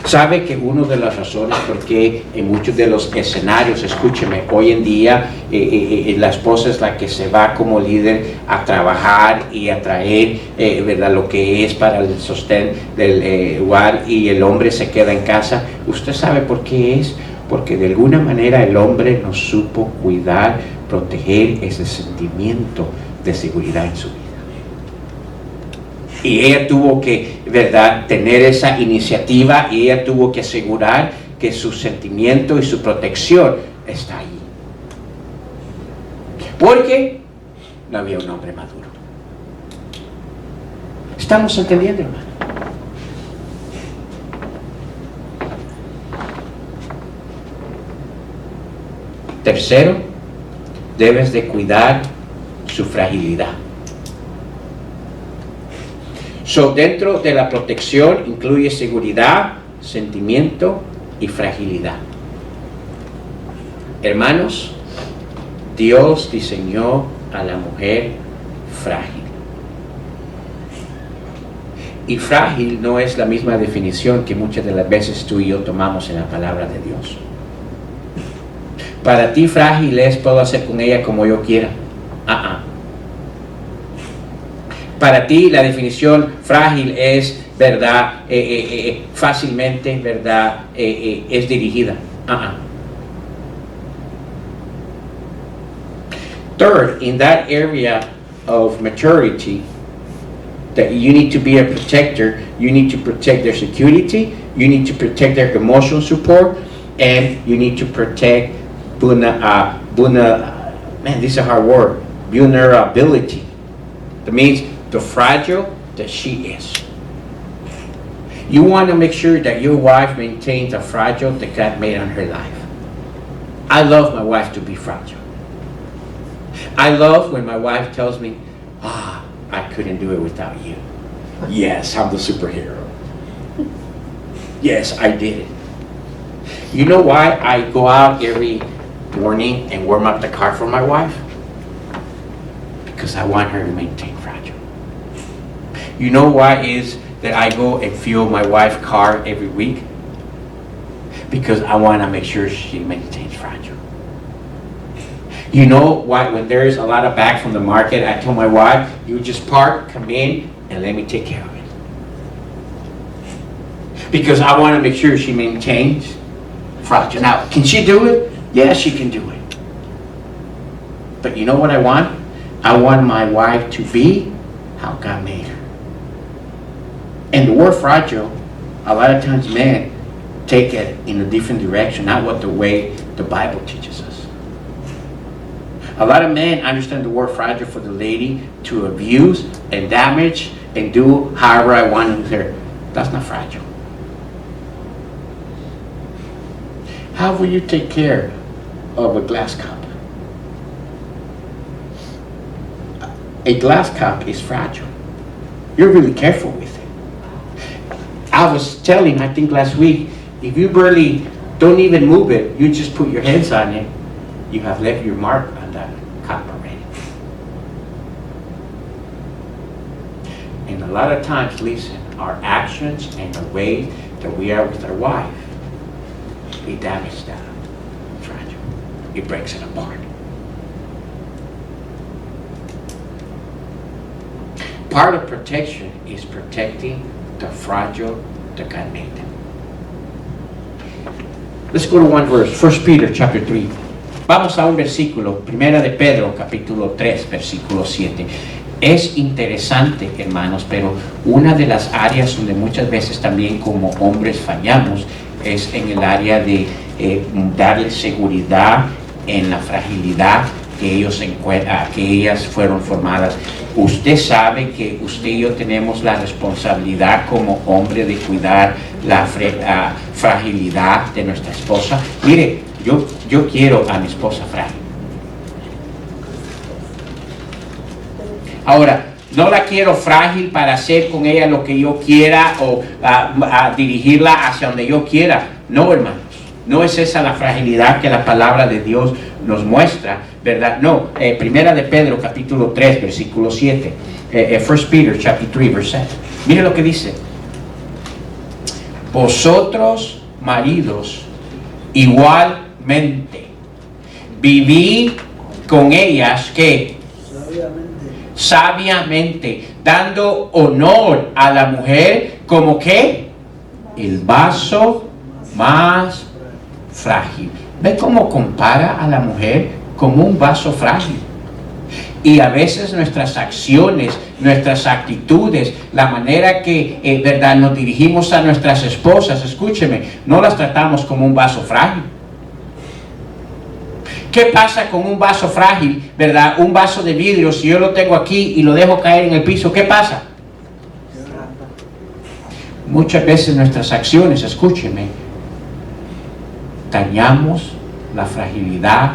Sabe que una de las razones por qué en muchos de los escenarios, escúcheme, hoy en día la esposa es la que se va como líder a trabajar y a traer ¿verdad? Lo que es para el sostén del hogar, y el hombre se queda en casa. ¿Usted sabe por qué es? Porque de alguna manera el hombre no supo cuidar, proteger ese sentimiento de seguridad en su vida. Y ella tuvo que, ¿verdad?, tener esa iniciativa, y ella tuvo que asegurar que su sentimiento y su protección está ahí. Porque no había un hombre maduro. ¿Estamos entendiendo, hermano? Tercero, debes de cuidar su fragilidad. Dentro de la protección incluye seguridad, sentimiento y fragilidad. Hermanos, Dios diseñó a la mujer frágil. Y frágil no es la misma definición que muchas de las veces tú y yo tomamos en la palabra de Dios. Para ti frágil es puedo hacer con ella como yo quiera. Para ti la definición frágil es, ¿verdad? Fácilmente, ¿verdad? Es dirigida. Third, in that area of maturity, that you need to be a protector, you need to protect their security, you need to protect their emotional support, and you need to protect man, this is a hard word, vulnerability. That means the fragile that she is. You want to make sure that your wife maintains the fragile that God made on her life. I love my wife to be fragile. I love when my wife tells me, I couldn't do it without you. Yes, I'm the superhero. Yes, I did it. You know why I go out every morning and warm up the car for my wife? Because I want her to maintain fragile. You know why is that I go and fuel my wife's car every week? Because I want to make sure she maintains fragile. You know why, when there's a lot of bags from the market, I tell my wife, you just park, come in, and let me take care of it. Because I want to make sure she maintains fragile. Now, can she do it? Yes, she can do it. But you know what I want? I want my wife to be how God made her. And the word fragile, a lot of times men take it in a different direction, not what the way the Bible teaches us. A lot of men understand the word fragile for the lady to abuse and damage and do however I want her. That's not fragile. How will you take care of a glass cup? A glass cup is fragile. You're really careful with it. I was telling, I think last week, if you barely don't even move it, you just put your hands on it, you have left your mark on that cup already. And a lot of times, listen, our actions and the way that we are with our wife, it damages that fragile. It breaks it apart. Part of protection is protecting the fragile that God made them. Let's go to one verse, 1 Peter chapter 3. Vamos a un versículo, Primera de Pedro capítulo 3, versículo 7. Es interesante, hermanos, pero una de las áreas donde muchas veces también como hombres fallamos es en el área de darle seguridad en la fragilidad que ellas fueron formadas. Usted sabe que usted y yo tenemos la responsabilidad como hombre de cuidar la fragilidad de nuestra esposa. Mire, yo quiero a mi esposa frágil. Ahora, no la quiero frágil para hacer con ella lo que yo quiera o a dirigirla hacia donde yo quiera. No, hermanos. No es esa la fragilidad que la palabra de Dios nos muestra, ¿verdad? No, Primera de Pedro capítulo 3, versículo 7. 1 Peter chapter 3, verse 7. Mire lo que dice. Vosotros, maridos, igualmente, vivid con ellas, ¿qué? Sabiamente, dando honor a la mujer como que el vaso más frágil. ¿Ve cómo compara a la mujer como un vaso frágil? Y a veces nuestras acciones, nuestras actitudes, la manera que verdad nos dirigimos a nuestras esposas, escúcheme, no las tratamos como un vaso frágil. ¿Qué pasa con un vaso frágil, verdad? Un vaso de vidrio, si yo lo tengo aquí y lo dejo caer en el piso, ¿qué pasa? Muchas veces nuestras acciones, escúcheme, dañamos la fragilidad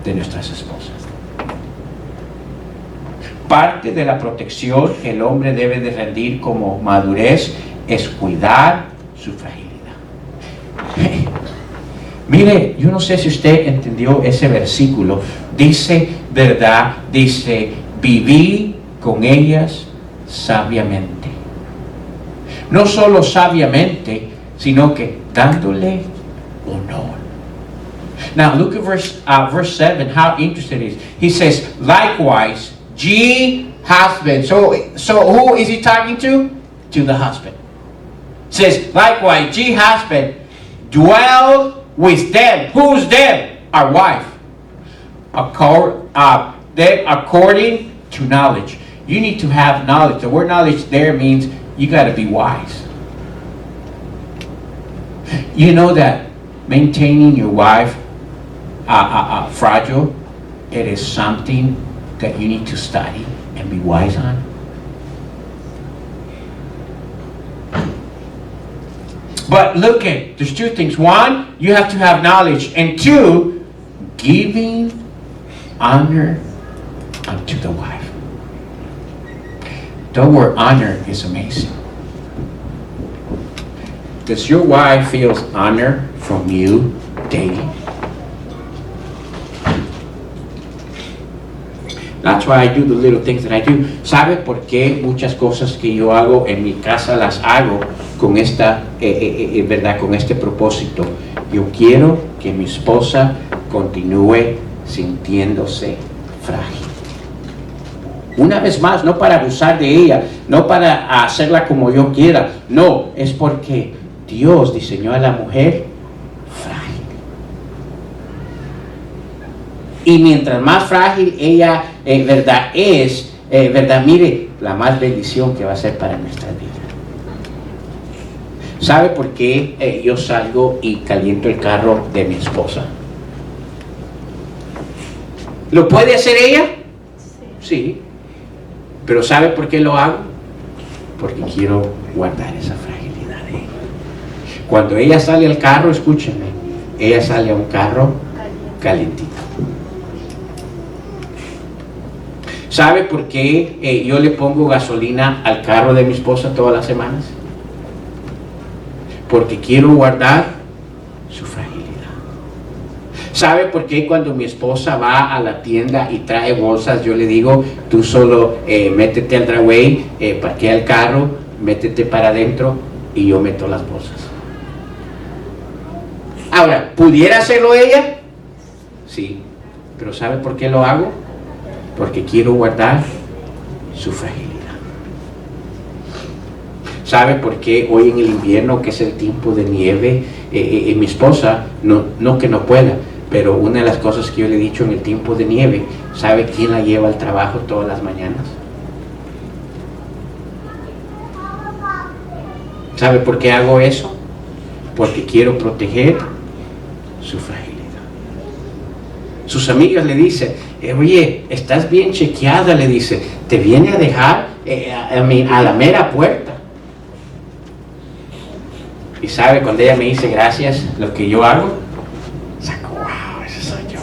de nuestras esposas. Parte de la protección que el hombre debe de rendir como madurez es cuidar su fragilidad. Mire, yo no sé si usted entendió ese versículo. Dice, ¿verdad? Dice, viví con ellas sabiamente. No solo sabiamente, sino que dándole honor. Now look at verse 7, how interesting it is. He says, likewise, ye husbands. So who is he talking to? To the husband. Says, likewise, ye husband, dwell with them. Who's them? Our wife. According to knowledge. You need to have knowledge. The word knowledge there means you got to be wise. You know that maintaining your wife fragile, it is something that you need to study and be wise on. But look at, there's two things. One, you have to have knowledge. And two, giving honor unto the wife. The word honor is amazing. Does your wife feel honor from you daily? That's why I do the little things that I do. ¿Sabe por qué muchas cosas que yo hago en mi casa las hago con esta, verdad, con este propósito? Yo quiero que mi esposa continúe sintiéndose frágil. Una vez más, no para abusar de ella, no para hacerla como yo quiera, no, es porque Dios diseñó a la mujer frágil. Y mientras más frágil ella, verdad, es, verdad, mire, la más bendición que va a ser para nuestra vida. ¿Sabe por qué yo salgo y caliento el carro de mi esposa? ¿Lo puede hacer ella? Sí. Pero ¿sabe por qué lo hago? Porque quiero guardar esa fragilidad de ella. Cuando ella sale al carro, escúcheme, ella sale a un carro calentito. ¿Sabe por qué yo le pongo gasolina al carro de mi esposa todas las semanas? Porque quiero guardar su fragilidad. ¿Sabe por qué cuando mi esposa va a la tienda y trae bolsas, yo le digo, tú solo métete al driveway, parquea el carro, métete para adentro y yo meto las bolsas? Ahora, ¿pudiera hacerlo ella? Sí, pero ¿sabe por qué lo hago? Porque quiero guardar su fragilidad. ¿Sabe por qué hoy en el invierno, que es el tiempo de nieve, mi esposa, no que no pueda, pero una de las cosas que yo le he dicho en el tiempo de nieve, ¿sabe quién la lleva al trabajo todas las mañanas? ¿Sabe por qué hago eso? Porque quiero proteger su fragilidad. Sus amigas le dicen, oye, estás bien chequeada, le dice, te viene a dejar a la mera puerta. Y sabe, cuando ella me dice gracias, lo que yo hago, saco, wow, ese soy yo.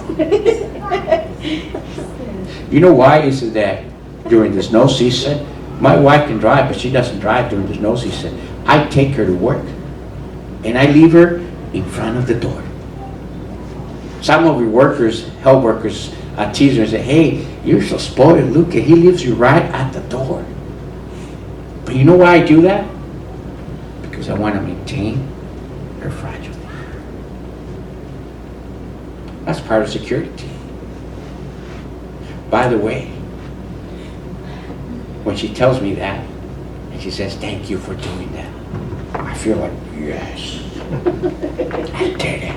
You know why is it that during the snow season, my wife can drive, but she doesn't drive during the snow season. I take her to work, and I leave her in front of the door. Some of your workers, help workers, tease her and say, hey, you're so spoiled, look, he leaves you right at the door. But you know why I do that? Because I want to maintain her fragility. That's part of security. By the way, when she tells me that, and she says, thank you for doing that, I feel like, yes, I did it.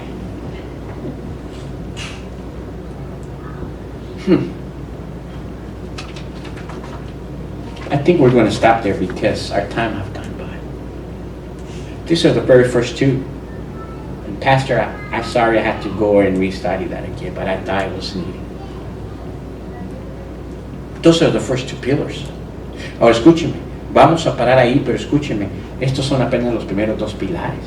I think we're going to stop there because our time has gone by. These are the very first two. And Pastor, I'm sorry I had to go and restudy that again, but I thought it was needed. Those are the first two pillars. Ahora escúcheme, vamos a parar ahí, pero escúcheme, estos son apenas los primeros dos pilares.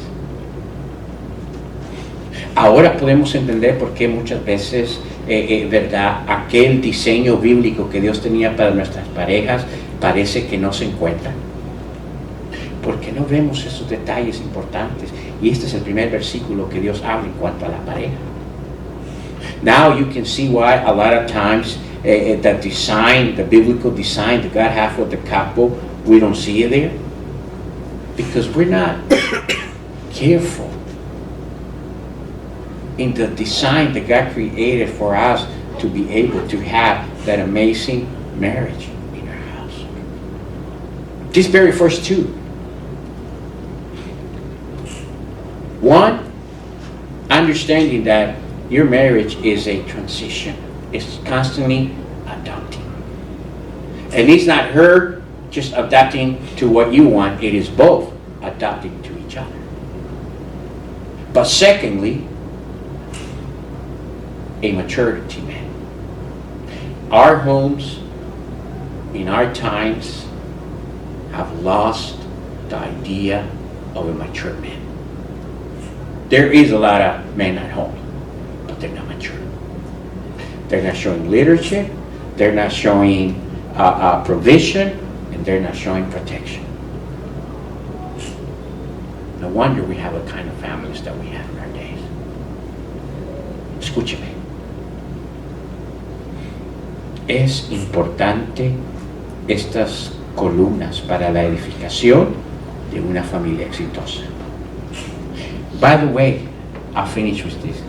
Ahora podemos entender por qué muchas veces, verdad, aquel diseño bíblico que Dios tenía para nuestras parejas parece que no se encuentra. Porque no vemos esos detalles importantes. Y este es el primer versículo que Dios habla en cuanto a la pareja. Now you can see why a lot of times the design, the biblical design that God has for the couple, we don't see it there. Because we're not careful in the design that God created for us to be able to have that amazing marriage in our house. These very first two. One, understanding that your marriage is a transition. It's constantly adapting. And it's not her just adapting to what you want. It is both adapting to each other. But secondly, a maturity man. Our homes, in our times, have lost the idea of a mature man. There is a lot of men at home, but they're not mature. They're not showing leadership. they're not showing provision, and they're not showing protection. No wonder we have the kind of families that we have in our days. Escúcheme. Es importante estas columnas para la edificación de una familia exitosa. By the way, I'll finish with this.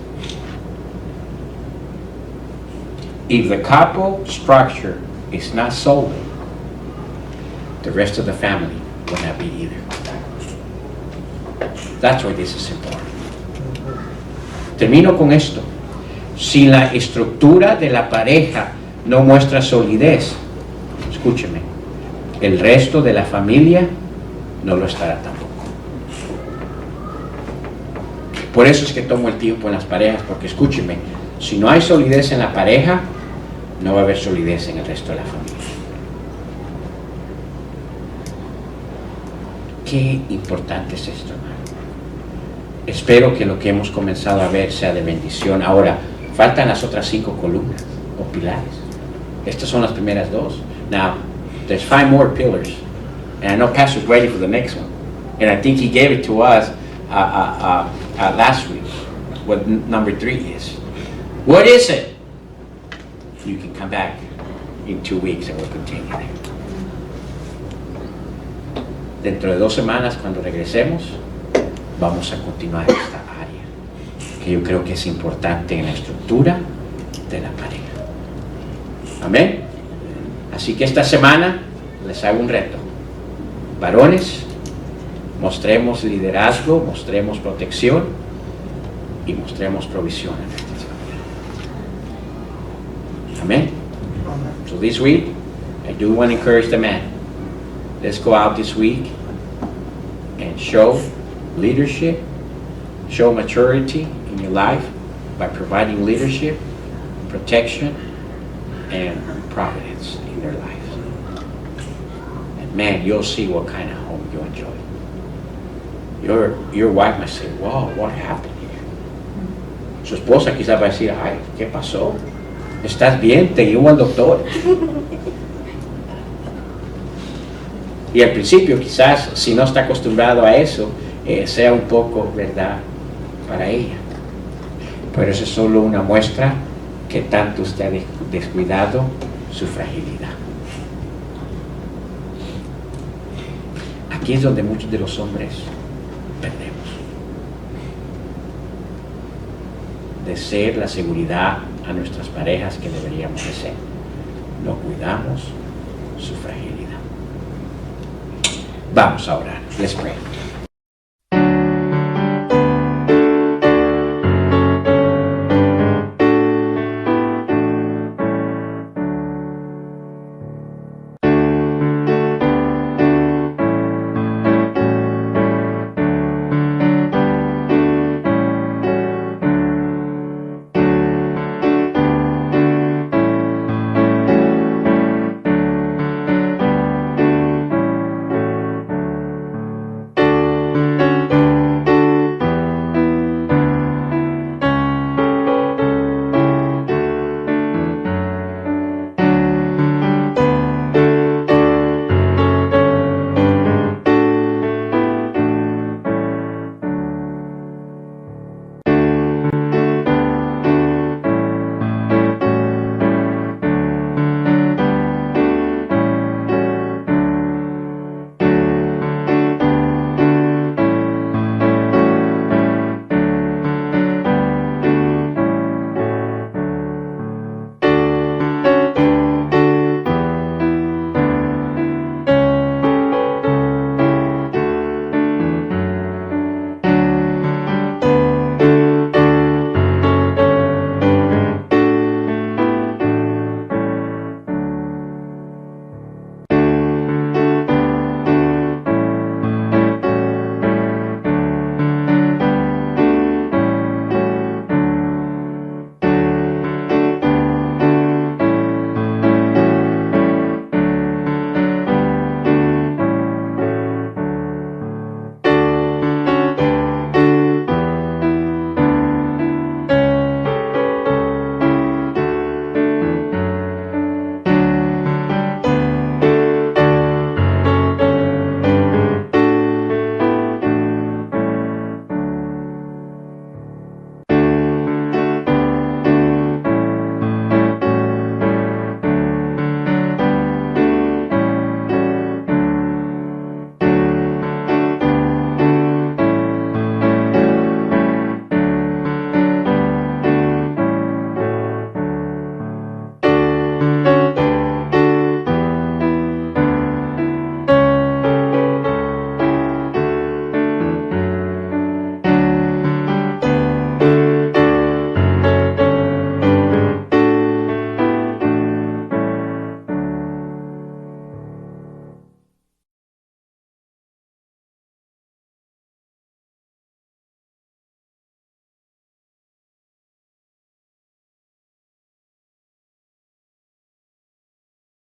If the couple structure is not solid, the rest of the family will not be either. That's why this is important. Termino con esto. Si la estructura de la pareja no muestra solidez, escúcheme, el resto de la familia no lo estará tampoco. Por eso es que tomo el tiempo en las parejas, porque escúcheme, si no hay solidez en la pareja, no va a haber solidez en el resto de la familia. Qué importante es esto, hermano. Espero que lo que hemos comenzado a ver sea de bendición. Ahora, faltan las otras 5 columnas o pilares. Estas son las primeras 2. Now, there's 5 more pillars. And I know Pastor's ready for the next one. And I think he gave it to us last week, what number 3 is. What is it? You can come back in 2 weeks and we'll continue there. Dentro de 2 semanas, cuando regresemos, vamos a continuar esta área, que yo creo que es importante en la estructura de la pareja. Amén. Así que esta semana les hago un reto. Varones, mostremos liderazgo, mostremos protección y mostremos provisión en nuestras familias. Amén. So this week, I do want to encourage the man. Let's go out this week and show leadership, show maturity in your life by providing leadership, protection, and providence in their lives. And man, you'll see what kind of home you enjoy. Your wife might say, wow, what happened here? Su esposa quizás va a decir, ay, ¿qué pasó? ¿Estás bien? Te llevo al doctor. Y al principio quizás, si no está acostumbrado a eso, sea un poco verdad para ella. Pero eso es solo una muestra que tanto usted ha descuidado su fragilidad. Aquí es donde muchos de los hombres perdemos. De ser la seguridad a nuestras parejas que deberíamos de ser. No cuidamos su fragilidad. Vamos a orar. Let's pray.